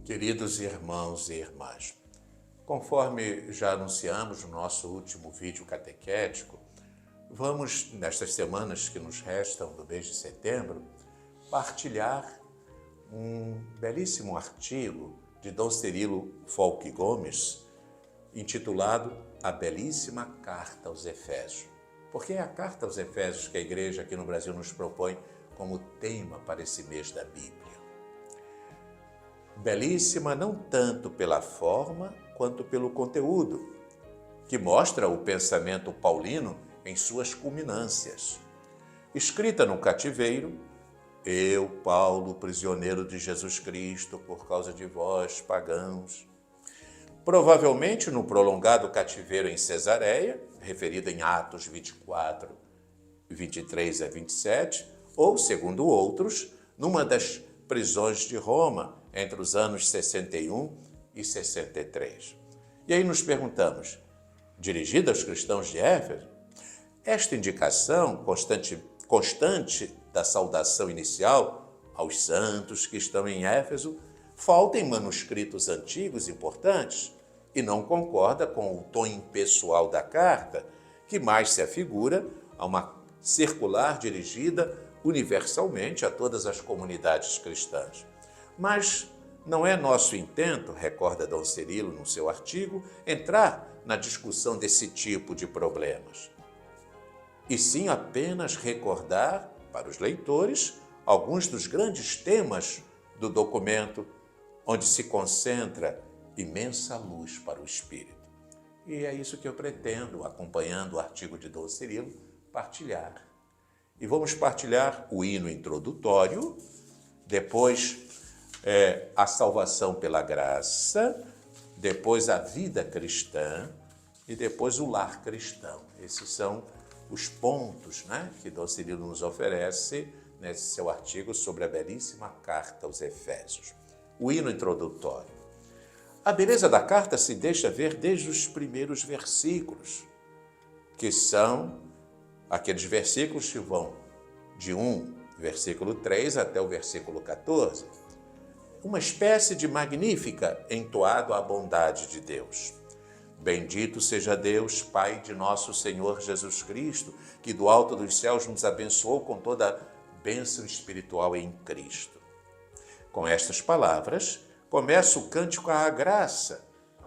Queridos irmãos e irmãs, conforme já anunciamos no nosso último vídeo catequético, vamos, nestas semanas que nos restam do mês de setembro, partilhar um belíssimo artigo de Dom Cirilo Folch Gomes, intitulado A Belíssima Carta aos Efésios. Porque é a Carta aos Efésios que a Igreja aqui no Brasil nos propõe como tema para esse mês da Bíblia. Belíssima não tanto pela forma quanto pelo conteúdo, que mostra o pensamento paulino em suas culminâncias. Escrita no cativeiro, eu, Paulo, prisioneiro de Jesus Cristo, por causa de vós, pagãos. Provavelmente no prolongado cativeiro em Cesareia, referido em Atos 24, 23 a 27, ou, segundo outros, numa das prisões de Roma, entre os anos 61 e 63. E aí nos perguntamos, dirigida aos cristãos de Éfeso? Esta indicação constante da saudação inicial aos santos que estão em Éfeso falta em manuscritos antigos importantes e não concorda com o tom impessoal da carta, que mais se afigura a uma circular dirigida universalmente a todas as comunidades cristãs. Mas não é nosso intento, recorda Dom Cirilo no seu artigo, entrar na discussão desse tipo de problemas, e sim apenas recordar para os leitores alguns dos grandes temas do documento, onde se concentra imensa luz para o espírito. E é isso que eu pretendo, acompanhando o artigo de Dom Cirilo, partilhar. E vamos partilhar o hino introdutório, depois a salvação pela graça, depois a vida cristã e depois o lar cristão. Esses são os pontos, que Dom Cirilo nos oferece nesse seu artigo sobre a belíssima carta aos Efésios. O hino introdutório. A beleza da carta se deixa ver desde os primeiros versículos, que são aqueles versículos que vão de 1, versículo 3, até o versículo 14. Uma espécie de magnífica entoado à bondade de Deus. Bendito seja Deus, Pai de nosso Senhor Jesus Cristo, que do alto dos céus nos abençoou com toda a bênção espiritual em Cristo. Com estas palavras, começa o cântico à graça,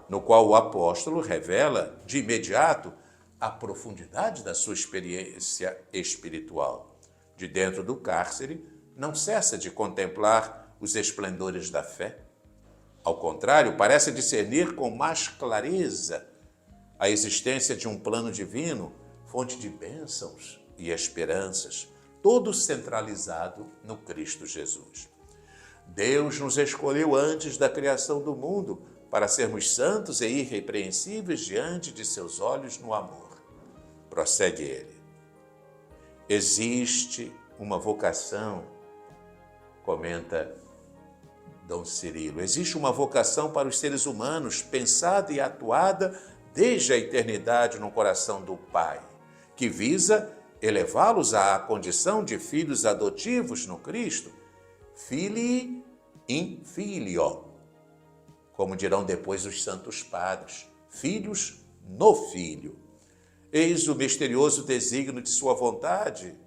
no qual o apóstolo revela, de imediato, a profundidade da sua experiência espiritual. De dentro do cárcere, não cessa de contemplar os esplendores da fé. Ao contrário, parece discernir com mais clareza a existência de um plano divino, fonte de bênçãos e esperanças, todo centralizado no Cristo Jesus. Deus nos escolheu antes da criação do mundo para sermos santos e irrepreensíveis diante de seus olhos no amor. Prossegue ele. Existe uma vocação, comenta Dom Cirilo, existe uma vocação para os seres humanos, pensada e atuada desde a eternidade no coração do Pai, que visa elevá-los à condição de filhos adotivos no Cristo, filii in filio, como dirão depois os santos padres, filhos no Filho. Eis o misterioso desígnio de sua vontade,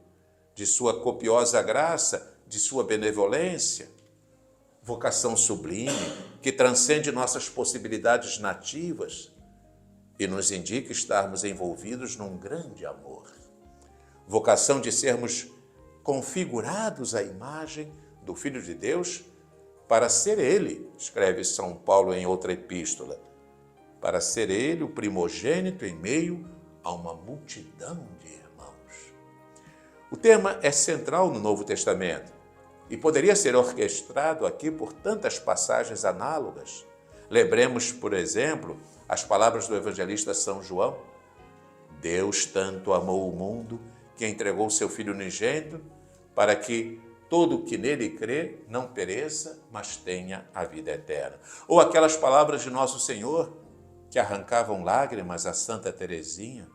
de sua copiosa graça, de sua benevolência, vocação sublime que transcende nossas possibilidades nativas e nos indica estarmos envolvidos num grande amor. Vocação de sermos configurados à imagem do Filho de Deus para ser Ele, escreve São Paulo em outra epístola, para ser Ele o primogênito em meio a uma multidão de irmãos. O tema é central no Novo Testamento e poderia ser orquestrado aqui por tantas passagens análogas. Lembremos, por exemplo, as palavras do evangelista São João. Deus tanto amou o mundo que entregou seu Filho unigênito para que todo o que nele crê não pereça, mas tenha a vida eterna. Ou aquelas palavras de Nosso Senhor que arrancavam lágrimas a Santa Teresinha.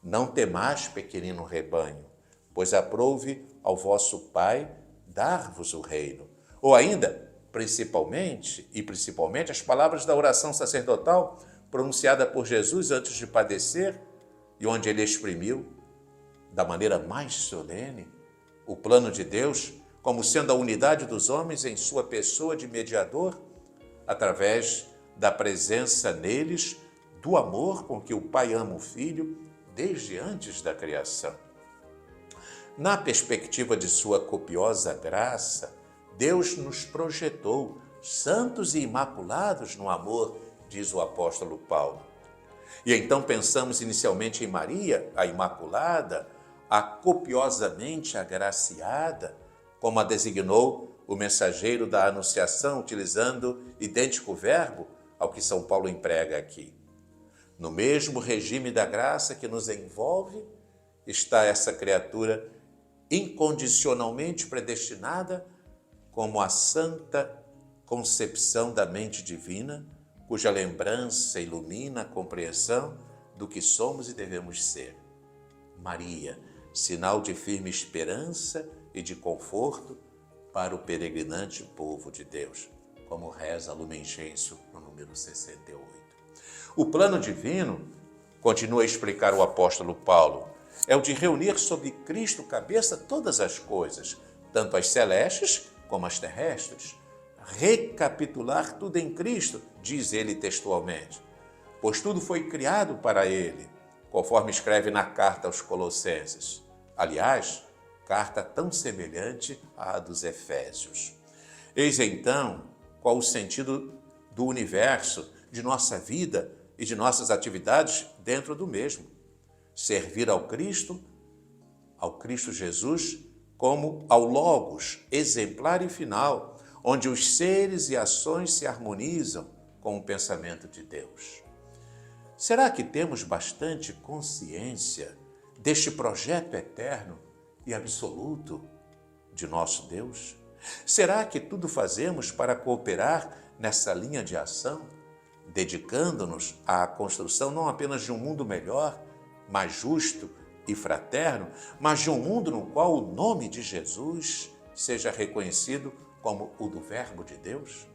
Não temais, pequenino rebanho, pois aprouve ao vosso Pai dar-vos o reino. Ou ainda, principalmente as palavras da oração sacerdotal pronunciada por Jesus antes de padecer e onde ele exprimiu, da maneira mais solene, o plano de Deus como sendo a unidade dos homens em sua pessoa de mediador, através da presença neles do amor com que o Pai ama o Filho desde antes da criação. Na perspectiva de sua copiosa graça, Deus nos projetou santos e imaculados no amor, diz o apóstolo Paulo. E então pensamos inicialmente em Maria, a Imaculada, a copiosamente agraciada, como a designou o mensageiro da Anunciação, utilizando idêntico verbo ao que São Paulo emprega aqui. No mesmo regime da graça que nos envolve, está essa criatura incondicionalmente predestinada como a santa concepção da mente divina, cuja lembrança ilumina a compreensão do que somos e devemos ser. Maria, sinal de firme esperança e de conforto para o peregrinante povo de Deus, como reza Lumen Gentium no número 68. O plano divino, continua a explicar o apóstolo Paulo, é o de reunir sobre Cristo cabeça todas as coisas, tanto as celestes como as terrestres. Recapitular tudo em Cristo, diz ele textualmente, pois tudo foi criado para ele, conforme escreve na carta aos Colossenses. Aliás, carta tão semelhante à dos Efésios. Eis então qual o sentido do universo, de nossa vida e de nossas atividades dentro do mesmo. Servir ao Cristo Jesus, como ao Logos, exemplar e final, onde os seres e ações se harmonizam com o pensamento de Deus. Será que temos bastante consciência deste projeto eterno e absoluto de nosso Deus? Será que tudo fazemos para cooperar nessa linha de ação, dedicando-nos à construção não apenas de um mundo melhor, mais justo e fraterno, mas de um mundo no qual o nome de Jesus seja reconhecido como o do Verbo de Deus?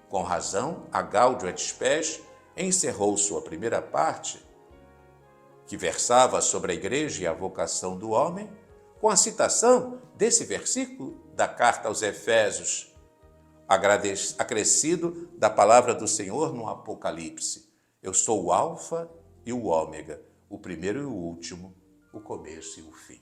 Com razão, a Gaudium et Spes encerrou sua primeira parte, que versava sobre a igreja e a vocação do homem, com a citação desse versículo da carta aos Efésios, acrescido da palavra do Senhor no Apocalipse. Eu sou o Alfa e o Ômega, o primeiro e o último, o começo e o fim.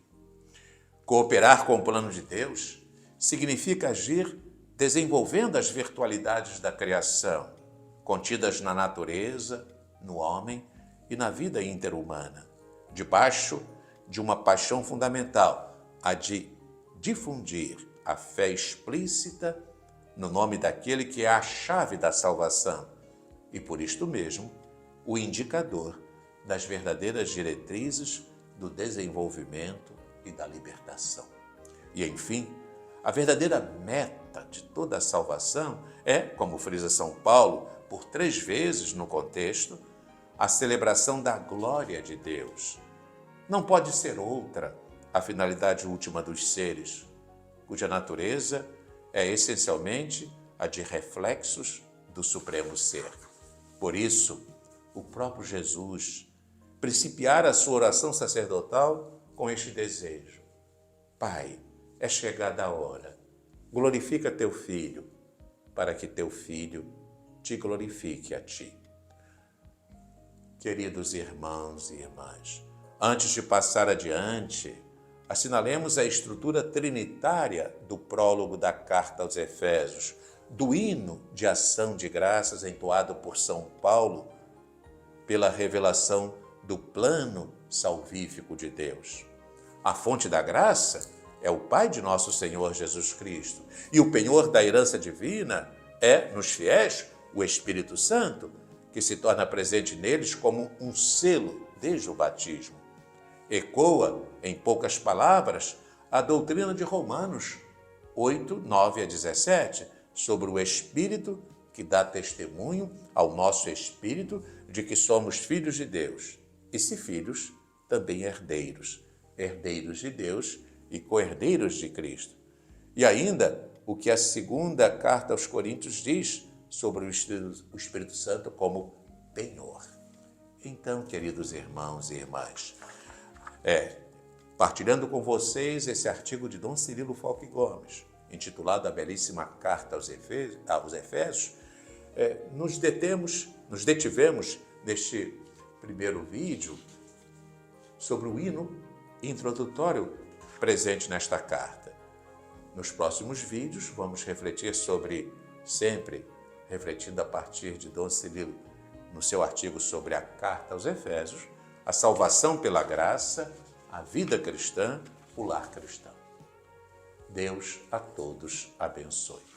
Cooperar com o plano de Deus significa agir desenvolvendo as virtualidades da criação, contidas na natureza, no homem e na vida interhumana, debaixo de uma paixão fundamental, a de difundir a fé explícita no nome daquele que é a chave da salvação e, por isto mesmo, o indicador das verdadeiras diretrizes do desenvolvimento e da libertação. E, enfim, a verdadeira meta de toda a salvação é, como frisa São Paulo, por 3 vezes no contexto, a celebração da glória de Deus. Não pode ser outra a finalidade última dos seres, cuja natureza é essencialmente a de reflexos do Supremo Ser. Por isso, o próprio Jesus principiara a sua oração sacerdotal com este desejo: Pai, é chegada a hora, glorifica teu Filho, para que teu Filho te glorifique a ti. Queridos irmãos e irmãs, antes de passar adiante, assinalemos a estrutura trinitária do prólogo da carta aos Efésios, do hino de ação de graças entoado por São Paulo pela revelação do plano salvífico de Deus. A fonte da graça é o Pai de nosso Senhor Jesus Cristo, e o penhor da herança divina é, nos fiéis, o Espírito Santo, que se torna presente neles como um selo desde o batismo. Ecoa, em poucas palavras, a doutrina de Romanos 8, 9 a 17, sobre o Espírito que dá testemunho ao nosso Espírito de que somos filhos de Deus. E se filhos, também herdeiros, herdeiros de Deus e co-herdeiros de Cristo. E ainda o que a segunda carta aos Coríntios diz sobre o Espírito Santo como penhor. Então, queridos irmãos e irmãs, partilhando com vocês esse artigo de Dom Cirilo Falck Gomes, intitulado A Belíssima Carta aos Efésios, nos detivemos neste primeiro vídeo sobre o hino introdutório presente nesta carta. Nos próximos vídeos vamos refletir sobre, sempre refletindo a partir de Dom Cirilo, no seu artigo sobre a Carta aos Efésios, a salvação pela graça, a vida cristã, o lar cristão. Deus a todos abençoe.